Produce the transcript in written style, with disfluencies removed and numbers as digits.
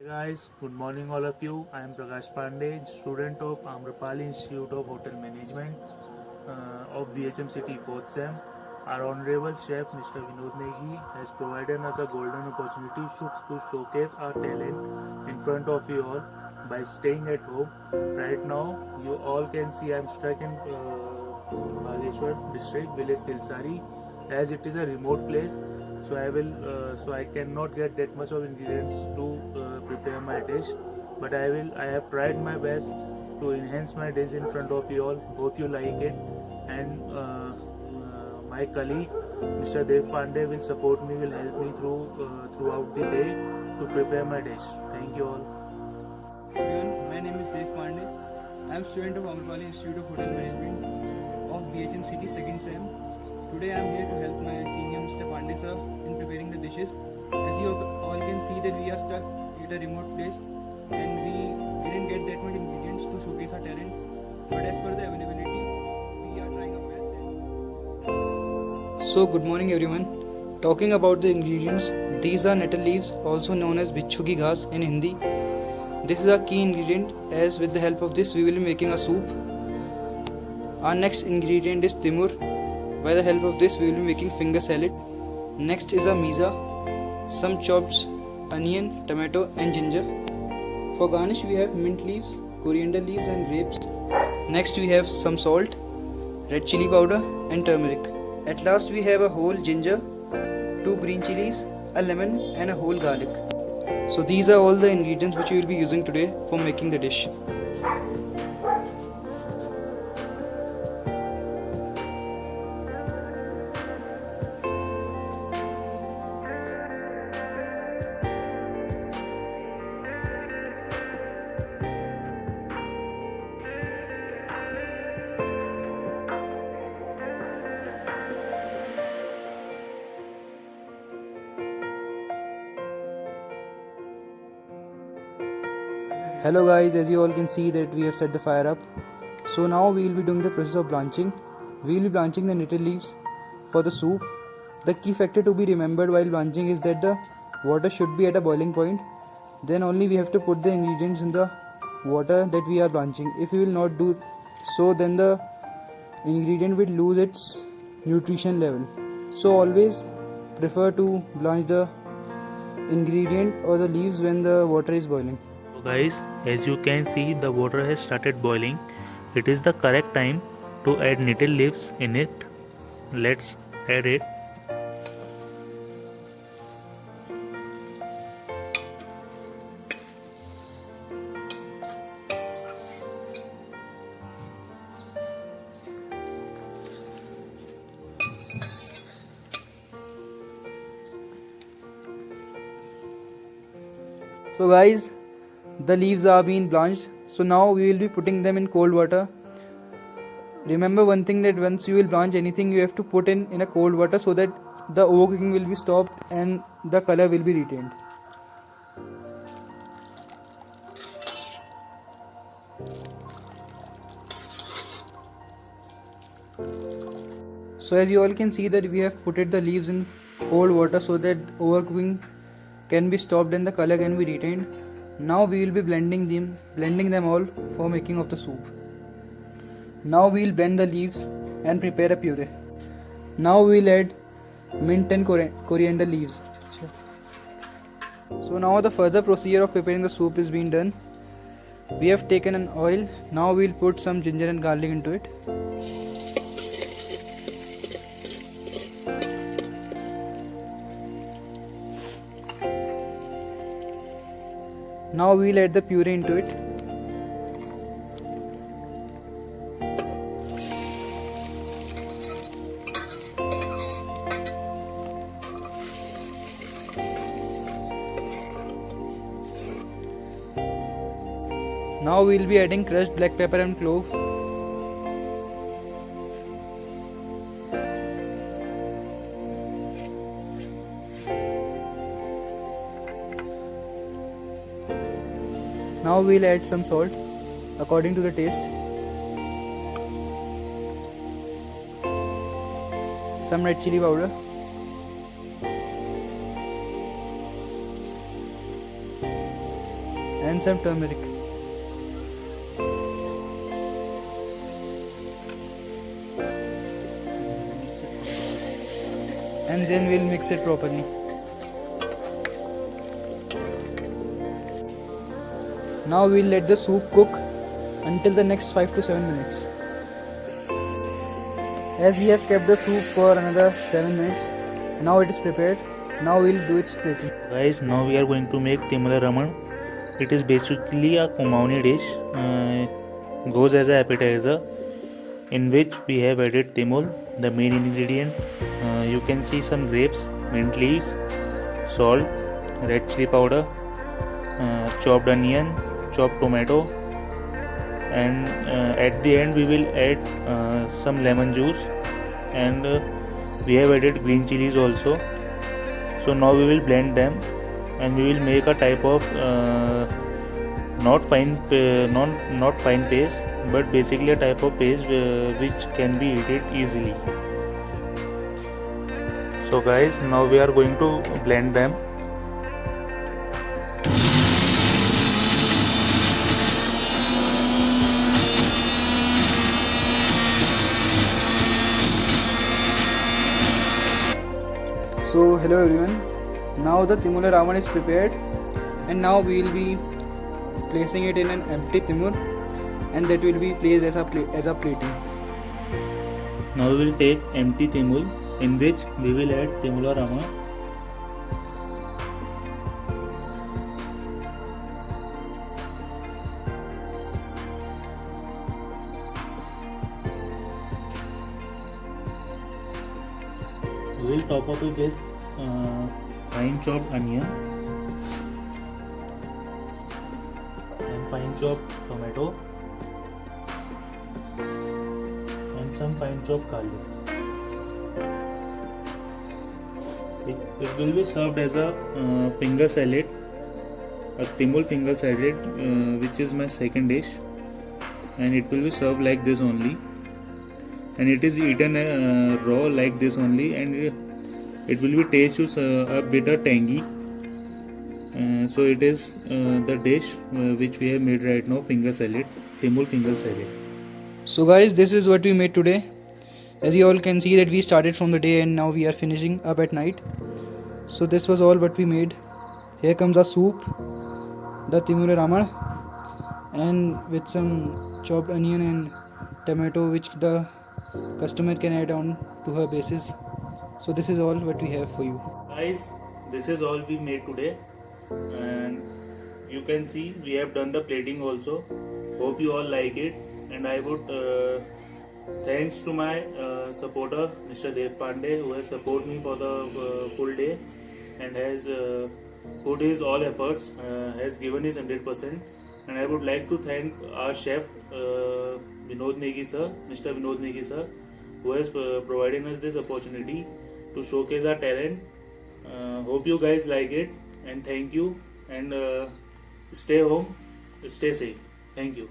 Guys, good morning all of you. I am Prakash Pandey, student of Amrapali Institute of Hotel Management of BHM City 4th SEM. Our Honorable Chef Mr. Vinod Negi has provided us a golden opportunity to showcase our talent in front of you all by staying at home. Right now, you all can see I am stuck in Baleshwar district, village Tilsari, as it is a remote place. So I cannot get that much of ingredients to prepare my dish, but I have tried my best to enhance my dish in front of you all. Hope you like it, and my colleague Mr. Dev Pandey will support me, will help me throughout the day to prepare my dish. Thank you all. Everyone, my name is Dev Pandey. I am student of Amrapali Institute of Hotel Management of BHM City 2nd SEM. Today I am here to help my senior Mr. Pandey sir in preparing the dishes. As you all can see that we are stuck at a remote place and we didn't get that much ingredients to showcase our talent. But as per the availability, we are trying our best. So good morning everyone. Talking about the ingredients, these are nettle leaves, also known as bichu ki ghas in Hindi. This is a key ingredient, as with the help of this we will be making a soup. Our next ingredient is timur. By the help of this we will be making finger salad. Next is a miza, some chopped onion, tomato and ginger. For garnish we have mint leaves, coriander leaves and grapes. Next we have some salt, red chili powder and turmeric. At last we have a whole ginger, 2 green chilies, a lemon and a whole garlic. So these are all the ingredients which we will be using today for making the dish. Hello guys, as you all can see that we have set the fire up. So now we will be doing the process of blanching. We will be blanching the nettle leaves for the soup. The key factor to be remembered while blanching is that the water should be at a boiling point. Then only we have to put the ingredients in the water that we are blanching. If we will not do so, then the ingredient will lose its nutrition level. So always prefer to blanch the ingredient or the leaves when the water is boiling. So guys, as you can see, the water has started boiling. It is the correct time to add nettle leaves in it. Let's add it. So guys, the leaves are being blanched. So now we will be putting them in cold water. Remember one thing, that once you will blanch anything, you have to put in a cold water so that the overcooking will be stopped and the color will be retained. So as you all can see that we have put the leaves in cold water so that overcooking can be stopped and the color can be retained. Now we will be blending them all for making of the soup. Now we will blend the leaves and prepare a puree. Now we will add mint and coriander leaves. So now the further procedure of preparing the soup is being done. We have taken an oil. Now we will put some ginger and garlic into it. Now we will add the puree into it. Now we will be adding crushed black pepper and clove. Now we will add some salt according to the taste. Some red chili powder. and some turmeric. And then we'll mix it properly. Now we'll let the soup cook until the next 5 to 7 minutes. As we have kept the soup for another 7 minutes, now it is prepared. Now we'll do its plating. Guys, now we are going to make Timula Raman. It is basically a Kumaoni dish, goes as an appetizer, in which we have added timul, the main ingredient. You can see some grapes, mint leaves, salt, red chili powder, chopped onion, chopped tomato, and at the end we will add some lemon juice, and we have added green chilies also. So now we will blend them, and we will make a type of not fine paste, but basically a type of paste which can be eaten easily. So guys, now we are going to blend them. So hello everyone, now the Timula Raman is prepared, and now we will be placing it in an empty timur, and that will be placed as a plating. Now we will take empty timul, in which we will add Timula Raman. We will top up it with fine chopped onion and fine chopped tomato and some fine chopped garlic. It will be served as a finger salad, a Timul finger salad, which is my second dish, and it will be served like this only, and it is eaten raw like this only, and it will be taste a bitter tangy. So it is the dish which we have made right now, finger salad, Timul finger salad. So guys, this is what we made today. As you all can see that we started from the day and now we are finishing up at night. So this was all what we made. Here comes our soup, the Timula Raman, and with some chopped onion and tomato which the customer can add on to her basis. So this is all what we have for you. Guys, this is all we made today, and you can see we have done the plating also. Hope you all like it, and I would thanks to my supporter Mr. Dev Pandey, who has supported me for the full day and has put his all efforts, has given his 100%. And I would like to thank our chef Vinod Negi sir, Mr. Vinod Negi sir, who has provided us this opportunity to showcase our talent. Hope you guys like it, and thank you, and stay home, stay safe. Thank you.